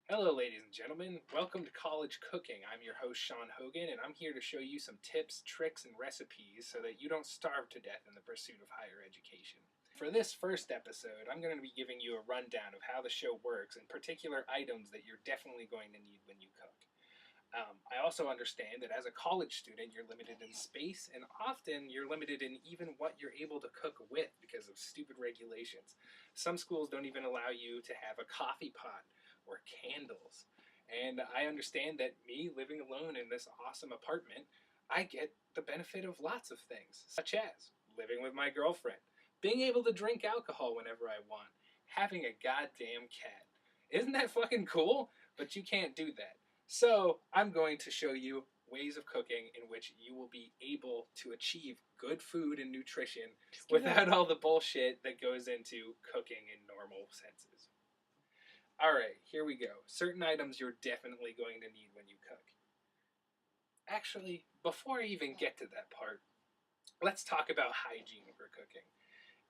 Hello, ladies and gentlemen. Welcome to College Cooking. I'm your host, Sean Hogan, and I'm here to show you some tips, tricks, and recipes so that you don't starve to death in the pursuit of higher education. For this first episode, I'm going to be giving you a rundown of how the show works and particular items that you're definitely going to need when you cook. I also understand that as a college student, you're limited in space, and often you're limited in even what you're able to cook with because of stupid regulations. Some schools don't even allow you to have a coffee pot or candles. And I understand that me living alone in this awesome apartment, I get the benefit of lots of things, such as living with my girlfriend, being able to drink alcohol whenever I want, having a goddamn cat. Isn't that fucking cool? But you can't do that. So I'm going to show you ways of cooking in which you will be able to achieve good food and nutrition without all the bullshit that goes into cooking in normal senses. Alright, here we go. Certain items you're definitely going to need when you cook. Actually, before I even get to that part, let's talk about hygiene for cooking.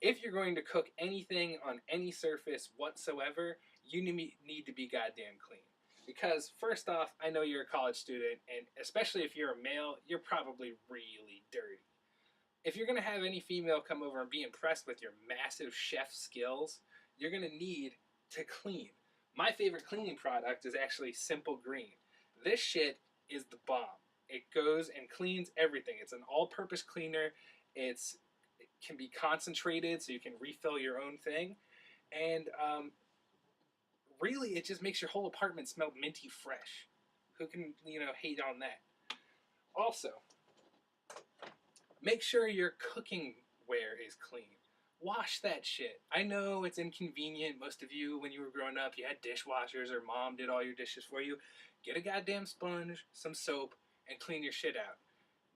If you're going to cook anything on any surface whatsoever, you need to be goddamn clean. Because first off, I know you're a college student, and especially if you're a male, you're probably really dirty. If you're going to have any female come over and be impressed with your massive chef skills, you're going to need to clean. My favorite cleaning product is actually Simple Green. This shit is the bomb. It goes and cleans everything. It's an all-purpose cleaner. It can be concentrated, so you can refill your own thing. And really, it just makes your whole apartment smell minty fresh. Who can, hate on that? Also, make sure your cooking ware is clean. Wash that shit. I know it's inconvenient. Most of you, when you were growing up, you had dishwashers or mom did all your dishes for you. Get a goddamn sponge, some soap, and clean your shit out.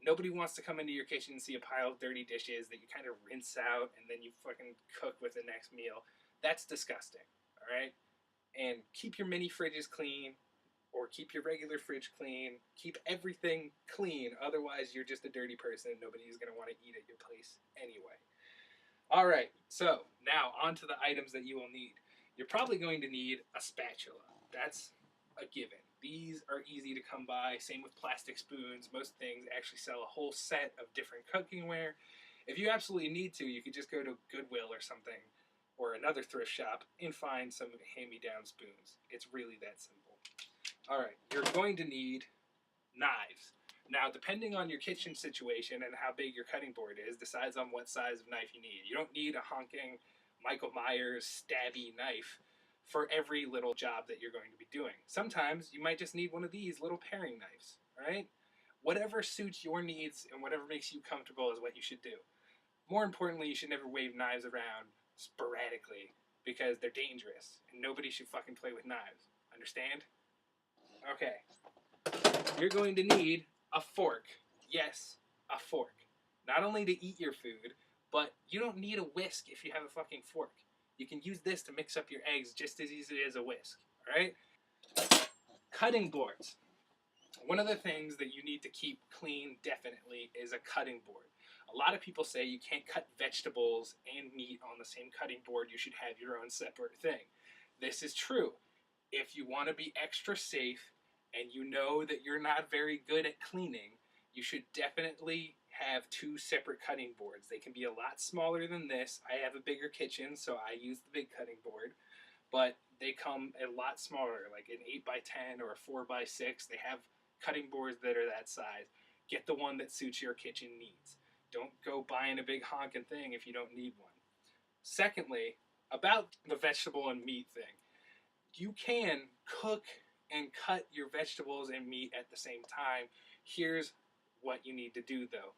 Nobody wants to come into your kitchen and see a pile of dirty dishes that you kind of rinse out and then you fucking cook with the next meal. That's disgusting, alright? And keep your mini fridges clean, or keep your regular fridge clean. Keep everything clean, otherwise you're just a dirty person and nobody's going to want to eat at your place anyway. Alright, so now on to the items that you will need. You're probably going to need a spatula. That's a given. These are easy to come by. Same with plastic spoons. Most things actually sell a whole set of different cookingware. If you absolutely need to, you could just go to Goodwill or something, or another thrift shop, and find some hand-me-down spoons. It's really that simple. Alright, you're going to need knives. Now, depending on your kitchen situation and how big your cutting board is, decides on what size of knife you need. You don't need a honking Michael Myers stabby knife for every little job that you're going to be doing. Sometimes you might just need one of these little paring knives, alright? Whatever suits your needs and whatever makes you comfortable is what you should do. More importantly, you should never wave knives around sporadically because they're dangerous and nobody should fucking play with knives. Understand? Okay. You're going to need a fork. Yes, a fork. Not only to eat your food, but you don't need a whisk if you have a fucking fork. You can use this to mix up your eggs just as easily as a whisk, alright? Cutting boards. One of the things that you need to keep clean, definitely, is a cutting board. A lot of people say you can't cut vegetables and meat on the same cutting board. You should have your own separate thing. This is true. If you want to be extra safe and you know that you're not very good at cleaning, you should definitely have two separate cutting boards. They can be a lot smaller than this. I have a bigger kitchen, so I use the big cutting board. But they come a lot smaller, like an 8x10 or a 4x6. They have cutting boards that are that size. Get the one that suits your kitchen needs. Don't go buying a big honking thing if you don't need one. Secondly, about the vegetable and meat thing. You can cook and cut your vegetables and meat at the same time. Here's what you need to do though.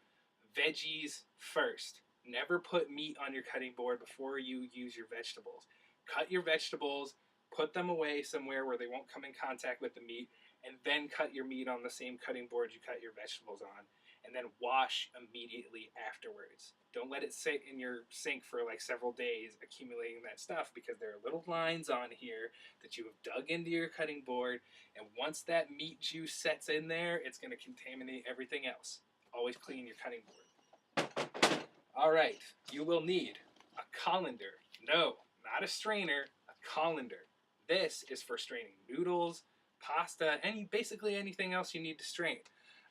Veggies first. Never put meat on your cutting board before you use your vegetables. Cut your vegetables, put them away somewhere where they won't come in contact with the meat, and then cut your meat on the same cutting board you cut your vegetables on, and then wash immediately afterwards. Don't let it sit in your sink for like several days accumulating that stuff, because there are little lines on here that you have dug into your cutting board, and once that meat juice sets in there, it's going to contaminate everything else. Always clean your cutting board. Alright, you will need a colander. No, not a strainer, a colander. This is for straining noodles, pasta, basically anything else you need to strain.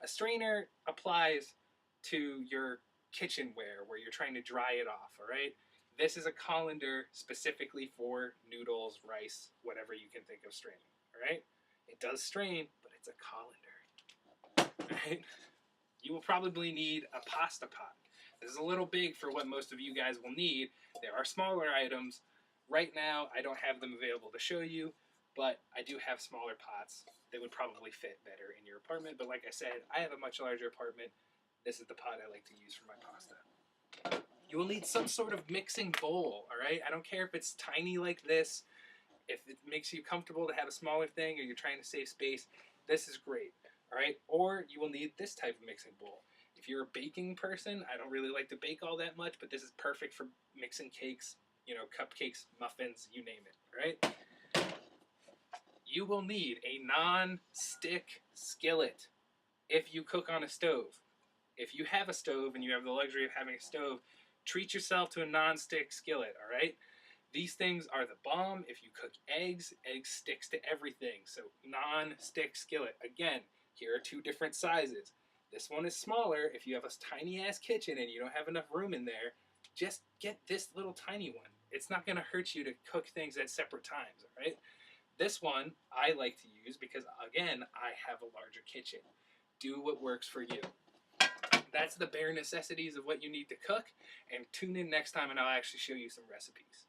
A strainer applies to your kitchenware where you're trying to dry it off, all right? This is a colander specifically for noodles, rice, whatever you can think of straining, all right? It does strain, but it's a colander, all right? You will probably need a pasta pot. This is a little big for what most of you guys will need. There are smaller items. Right now, I don't have them available to show you, but I do have smaller pots that would probably fit better in your apartment. But like I said, I have a much larger apartment. This is the pot I like to use for my pasta. You will need some sort of mixing bowl, all right? I don't care if it's tiny like this. If it makes you comfortable to have a smaller thing or you're trying to save space, this is great, all right? Or you will need this type of mixing bowl. If you're a baking person, I don't really like to bake all that much, but this is perfect for mixing cakes, cupcakes, muffins, you name it, all right? You will need a non-stick skillet if you cook on a stove. If you have a stove and you have the luxury of having a stove, treat yourself to a non-stick skillet, all right? These things are the bomb. If you cook eggs sticks to everything. So non-stick skillet. Again, here are two different sizes. This one is smaller. If you have a tiny ass kitchen and you don't have enough room in there, just get this little tiny one. It's not going to hurt you to cook things at separate times, all right? This one I like to use because, again, I have a larger kitchen. Do what works for you. That's the bare necessities of what you need to cook, and tune in next time and I'll actually show you some recipes.